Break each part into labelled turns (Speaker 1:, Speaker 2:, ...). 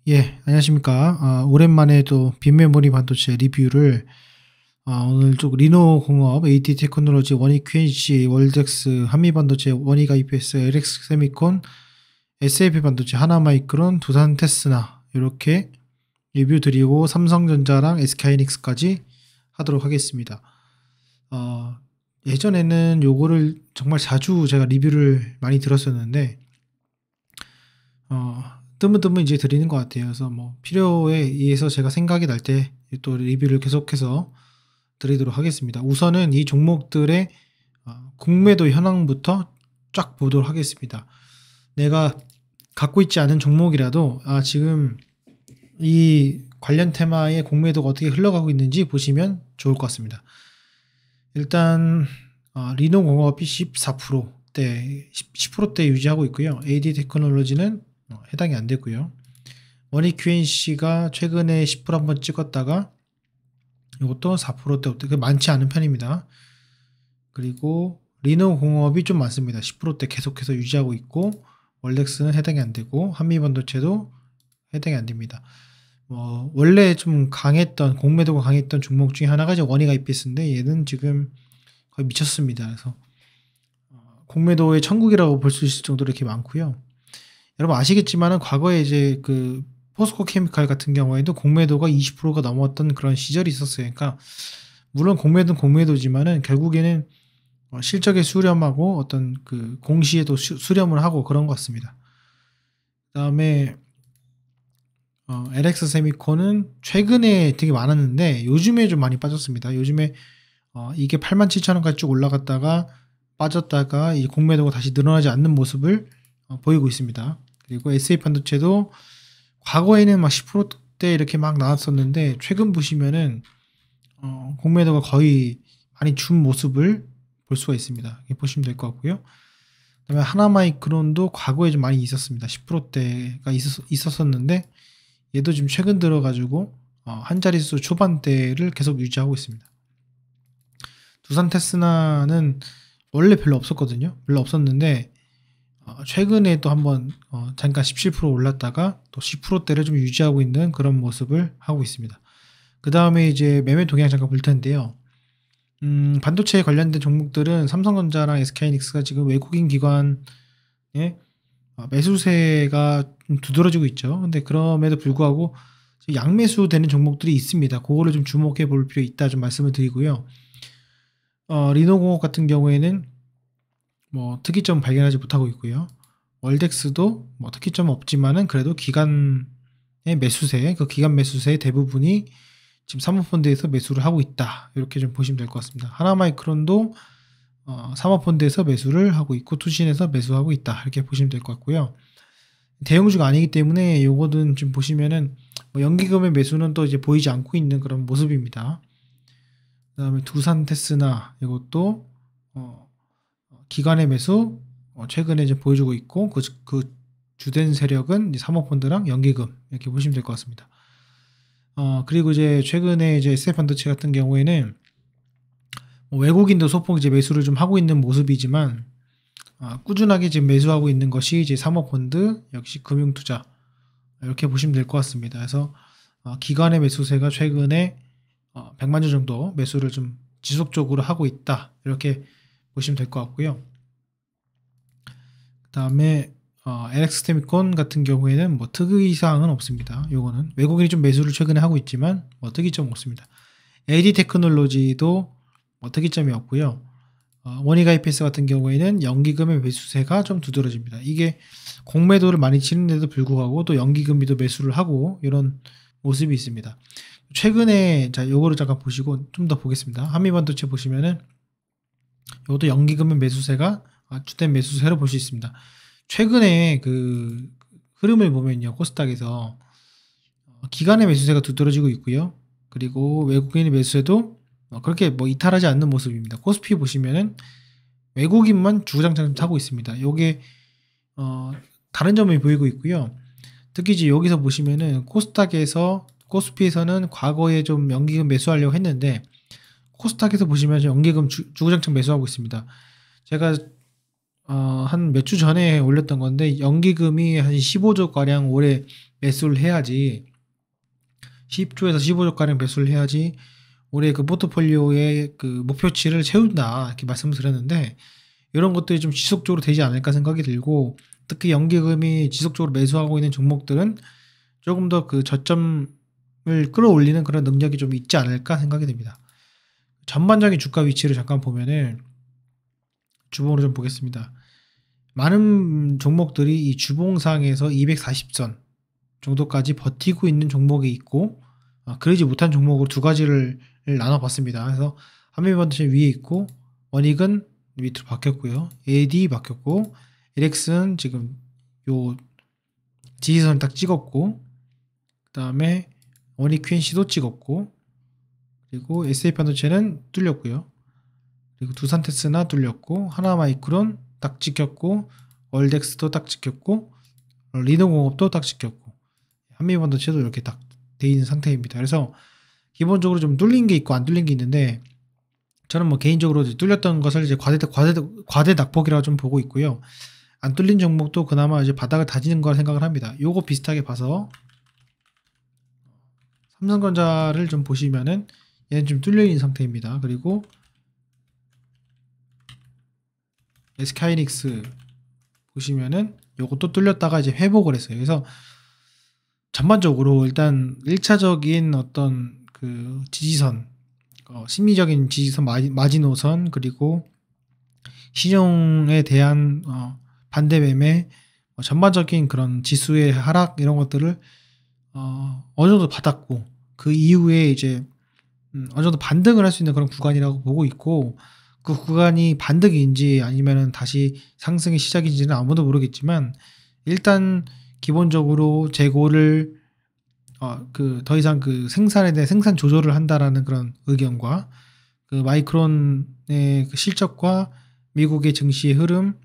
Speaker 1: 안녕하십니까. 오랜만에 또 빈메모리 반도체 리뷰를 오늘 쪽 리노공업, AT 테크놀로지, 원익 QNC, 월덱스, 한미반도체, 원익 IPS, LX 세미콘, SAP 반도체, 하나마이크론, 두산 테스나 이렇게 리뷰 드리고 삼성전자랑 SK하이닉스까지 하도록 하겠습니다. 예전에는 요거를 정말 자주 제가 리뷰를 많이 들었었는데 드문드문 이제 드리는 것 같아요. 그래서 뭐 필요에 의해서 제가 생각이 날 때 또 리뷰를 계속해서 드리도록 하겠습니다. 우선은 이 종목들의 공매도 현황부터 쫙 보도록 하겠습니다. 내가 갖고 있지 않은 종목이라도 지금 이 관련 테마의 공매도가 어떻게 흘러가고 있는지 보시면 좋을 것 같습니다. 일단 리노공업이 14%대 10%대 유지하고 있고요. AD 테크놀로지는 해당이 안 되고요. 원익 QNC가 최근에 10% 한번 찍었다가 이것도 4%대 많지 않은 편입니다. 그리고 리노공업이 좀 많습니다. 10%대 계속해서 유지하고 있고, 월덱스는 해당이 안 되고, 한미반도체도 해당이 안 됩니다. 원래 좀 강했던, 공매도가 강했던 종목 중에 하나가 이제 원익 IPS인데 얘는 지금 거의 미쳤습니다. 그래서 공매도의 천국이라고 볼 수 있을 정도로 이렇게 많고요. 여러분 아시겠지만은 과거에 이제 그 포스코 케미칼 같은 경우에도 공매도가 20%가 넘었던 그런 시절이 있었어요. 그러니까 물론 공매도는 공매도지만은 결국에는 실적에 수렴하고 어떤 그 공시에도 수렴을 하고 그런 것 같습니다. 그다음에 LX 세미콘은 최근에 되게 많았는데 요즘에 좀 많이 빠졌습니다. 요즘에 이게 87,000원까지 쭉 올라갔다가 빠졌다가 이 공매도가 다시 늘어나지 않는 모습을 보이고 있습니다. 그리고 SA 반도체도 과거에는 막 10%대 이렇게 막 나왔었는데 최근 보시면은 공매도가 거의 많이 준 모습을 볼 수가 있습니다. 이렇게 보시면 될 것 같고요. 그다음에 하나마이크론도 과거에 좀 많이 있었습니다. 10%대가 있었었는데 얘도 지금 최근 들어가지고 한 자릿수 초반대를 계속 유지하고 있습니다. 두산 테스나는 원래 별로 없었거든요. 별로 없었는데 최근에 또 한번 잠깐 17% 올랐다가 또 10%대를 좀 유지하고 있는 그런 모습을 하고 있습니다. 그 다음에 이제 매매 동향 잠깐 볼 텐데요. 반도체에 관련된 종목들은 삼성전자랑 SK하이닉스가 지금 외국인 기관의 매수세가 좀 두드러지고 있죠. 근데 그럼에도 불구하고 양매수 되는 종목들이 있습니다. 그거를 좀 주목해 볼 필요 있다 좀 말씀을 드리고요. 리노공업 같은 경우에는 뭐 특이점 발견하지 못하고 있고요. 월덱스도 뭐 특이점은 없지만은 그래도 기간의 매수세, 그 기간 매수세의 대부분이 지금 사모펀드에서 매수를 하고 있다. 이렇게 좀 보시면 될 것 같습니다. 하나마이크론도 사모펀드에서 매수를 하고 있고 투신에서 매수하고 있다. 이렇게 보시면 될 것 같고요. 대형주가 아니기 때문에 요거는 좀 보시면은 뭐 연기금의 매수는 또 이제 보이지 않고 있는 그런 모습입니다. 그다음에 두산 테스나 이것도 기관의 매수 최근에 이제 보여주고 있고 그 주된 세력은 이제 사모펀드랑 연기금 이렇게 보시면 될 것 같습니다. 그리고 이제 최근에 이제 SF 반도체 같은 경우에는 외국인도 소폭 이제 매수를 좀 하고 있는 모습이지만 꾸준하게 지금 매수하고 있는 것이 이제 사모펀드 역시 금융투자 이렇게 보시면 될 것 같습니다. 그래서 기관의 매수세가 최근에 100만 주 정도 매수를 좀 지속적으로 하고 있다 이렇게 보시면 될 것 같고요. 그 다음에 LX 세미콘 같은 경우에는 뭐 특이사항은 없습니다. 요거는 외국인이 좀 매수를 최근에 하고 있지만 뭐 특이점 없습니다. AD 테크놀로지도 뭐 특이점이 없고요. 원익 IPS 같은 경우에는 연기금의 매수세가 좀 두드러집니다. 이게 공매도를 많이 치는데도 불구하고 또 연기금이도 매수를 하고 이런 모습이 있습니다. 최근에 자 요거를 잠깐 보시고 좀 더 보겠습니다. 한미반도체 보시면은 이것도 연기금의 매수세가 주된 매수세로 볼 수 있습니다. 최근에 그 흐름을 보면요. 코스닥에서 기관의 매수세가 두드러지고 있고요. 그리고 외국인의 매수세도 그렇게 뭐 이탈하지 않는 모습입니다. 코스피 보시면은 외국인만 주구장창 사고 있습니다. 요게 다른 점이 보이고 있고요. 특히 이제 여기서 보시면은 코스피에서는 과거에 좀 연기금 매수하려고 했는데 코스닥에서 보시면 연기금 주구장창 매수하고 있습니다. 제가 한 몇 주 전에 올렸던 건데 연기금이 한 15조 가량 올해 매수를 해야지 10조에서 15조가량 매수를 해야지 올해 그 포트폴리오의 그 목표치를 채운다 이렇게 말씀을 드렸는데 이런 것들이 좀 지속적으로 되지 않을까 생각이 들고 특히 연기금이 지속적으로 매수하고 있는 종목들은 조금 더 그 저점을 끌어올리는 그런 능력이 좀 있지 않을까 생각이 듭니다. 전반적인 주가 위치를 잠깐 보면은 주봉으로 좀 보겠습니다. 많은 종목들이 이 주봉상에서 240선 정도까지 버티고 있는 종목이 있고 그러지 못한 종목으로 두 가지를 나눠봤습니다. 그래서 한미반도체 위에 있고 원익은 밑으로 바뀌었고요. AD 바뀌었고 LX는 지금 요 지지선 딱 찍었고 그 다음에 원익 QNC도 찍었고 그리고 SA반도체는 뚫렸고요. 그리고 두산테스나 뚫렸고 하나마이크론 딱 찍혔고 월덱스도 딱 찍혔고 리노공업도 딱 찍혔고 한미반도체도 이렇게 딱 돼 있는 상태입니다. 그래서 기본적으로 좀 뚫린 게 있고 안 뚫린 게 있는데 저는 뭐 개인적으로 뚫렸던 것을 이제 과대 낙폭이라고 좀 보고 있고요. 안 뚫린 종목도 그나마 이제 바닥을 다지는 걸 생각을 합니다. 요거 비슷하게 봐서 삼성전자를 좀 보시면은 얘는 좀 뚫려 있는 상태입니다. 그리고 SK하이닉스 보시면은 요것도 뚫렸다가 이제 회복을 했어요. 그래서 전반적으로 일단 1차적인 어떤 그 지지선, 심리적인 지지선 마지노선 그리고 신용에 대한 반대 매매, 전반적인 그런 지수의 하락 이런 것들을 어느 정도 받았고 그 이후에 이제 어느 정도 반등을 할 수 있는 그런 구간이라고 보고 있고 그 구간이 반등인지 아니면은 다시 상승의 시작인지는 아무도 모르겠지만 일단 기본적으로 재고를 그 더 이상 그 생산에 대해 생산 조절을 한다라는 그런 의견과 그 마이크론의 그 실적과 미국의 증시의 흐름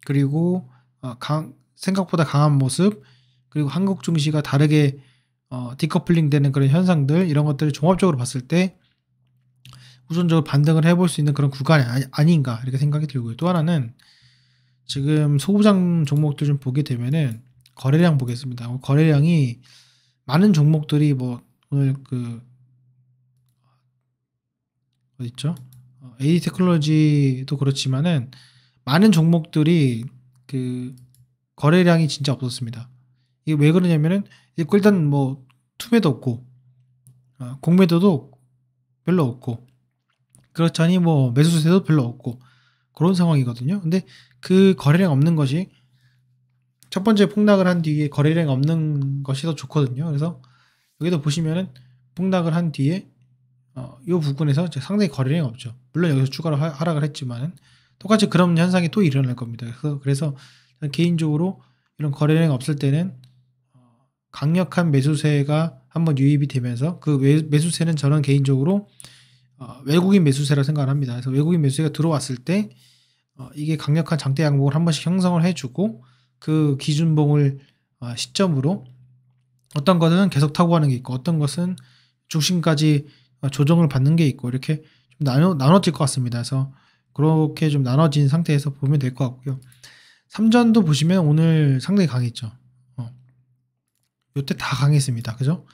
Speaker 1: 그리고 생각보다 강한 모습 그리고 한국 증시가 다르게 디커플링 되는 그런 현상들 이런 것들을 종합적으로 봤을 때 우선적으로 반등을 해볼 수 있는 그런 구간이 아닌가 이렇게 생각이 들고요. 또 하나는 지금 소부장 종목들 좀 보게 되면은 거래량 보겠습니다. 거래량이 많은 종목들이 뭐 오늘 그 어디 있죠? AD 테크놀로지도 그렇지만은 많은 종목들이 그 거래량이 진짜 없었습니다. 이게 왜 그러냐면은 일단 뭐 투매도 없고 공매도도 별로 없고 그렇자니 뭐 매수세도 별로 없고 그런 상황이거든요. 근데 그 거래량 없는 것이 첫 번째 폭락을 한 뒤에 거래량 없는 것이 더 좋거든요. 그래서 여기도 보시면은 폭락을 한 뒤에 이 부분에서 상당히 거래량이 없죠. 물론 여기서 추가로 하락을 했지만은 똑같이 그런 현상이 또 일어날 겁니다. 그래서 개인적으로 이런 거래량이 없을 때는 강력한 매수세가 한번 유입이 되면서 그 매수세는 저는 개인적으로 외국인 매수세라 생각을 합니다. 그래서 외국인 매수세가 들어왔을 때 이게 강력한 장대 양봉을 한 번씩 형성을 해주고 그 기준봉을 시점으로 어떤 것은 계속 타고 가는 게 있고 어떤 것은 중심까지 조정을 받는 게 있고 이렇게 좀 나눠질 것 같습니다. 그래서 그렇게 좀 나눠진 상태에서 보면 될 것 같고요. 삼전도 보시면 오늘 상당히 강했죠. 요때 다 강했습니다. 그죠?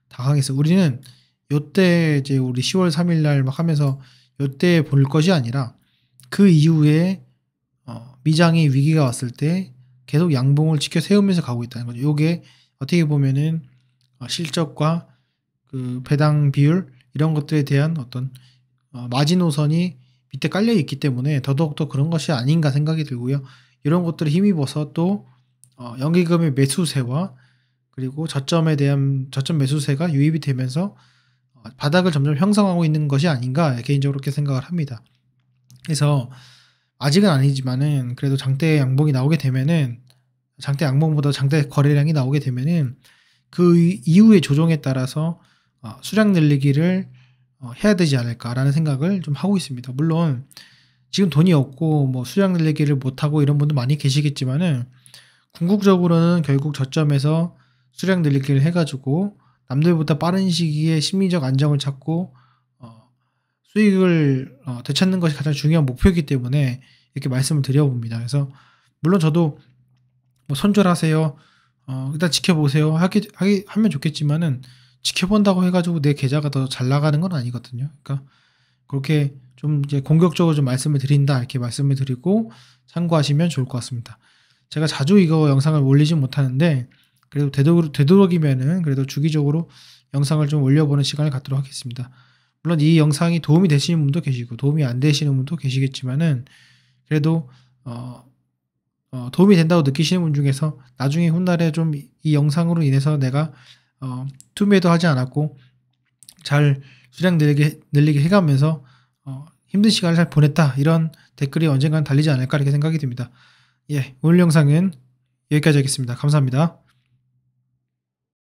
Speaker 1: 다 강했어요. 우리는 요때 이제 우리 10월 3일 날 막 하면서 요때 볼 것이 아니라 그 이후에 미장이 위기가 왔을 때 계속 양봉을 지켜 세우면서 가고 있다는 거죠. 요게 어떻게 보면은 실적과 그 배당 비율 이런 것들에 대한 어떤 마지노선이 밑에 깔려 있기 때문에 더더욱더 그런 것이 아닌가 생각이 들고요. 이런 것들을 힘입어서 또 연기금의 매수세와 그리고 저점에 대한 저점 매수세가 유입이 되면서 바닥을 점점 형성하고 있는 것이 아닌가 개인적으로 그렇게 생각을 합니다. 그래서 아직은 아니지만은 그래도 장대 양봉이 나오게 되면은 장대 양봉보다 장대 거래량이 나오게 되면은 그 이후의 조정에 따라서 수량 늘리기를 해야 되지 않을까라는 생각을 좀 하고 있습니다. 물론 지금 돈이 없고 뭐 수량 늘리기를 못하고 이런 분도 많이 계시겠지만은 궁극적으로는 결국 저점에서 수량 늘리기를 해가지고 남들보다 빠른 시기에 심리적 안정을 찾고 수익을 되찾는 것이 가장 중요한 목표이기 때문에 이렇게 말씀을 드려봅니다. 그래서 물론 저도 뭐 손절하세요, 일단 지켜보세요. 하면 좋겠지만은 지켜본다고 해가지고 내 계좌가 더 잘 나가는 건 아니거든요. 그러니까 그렇게 좀 이제 공격적으로 좀 말씀을 드린다 이렇게 말씀을 드리고 참고하시면 좋을 것 같습니다. 제가 자주 이거 영상을 올리진 못하는데 그래도 되도록이면은 그래도 주기적으로 영상을 좀 올려보는 시간을 갖도록 하겠습니다. 물론 이 영상이 도움이 되시는 분도 계시고 도움이 안 되시는 분도 계시겠지만은 그래도 도움이 된다고 느끼시는 분 중에서 나중에 훗날에 좀 이 영상으로 인해서 내가 투매도 하지 않았고 잘 수량 늘리게 해가면서 힘든 시간을 잘 보냈다 이런 댓글이 언젠간 달리지 않을까 이렇게 생각이 듭니다. 예, 오늘 영상은 여기까지 하겠습니다. 감사합니다.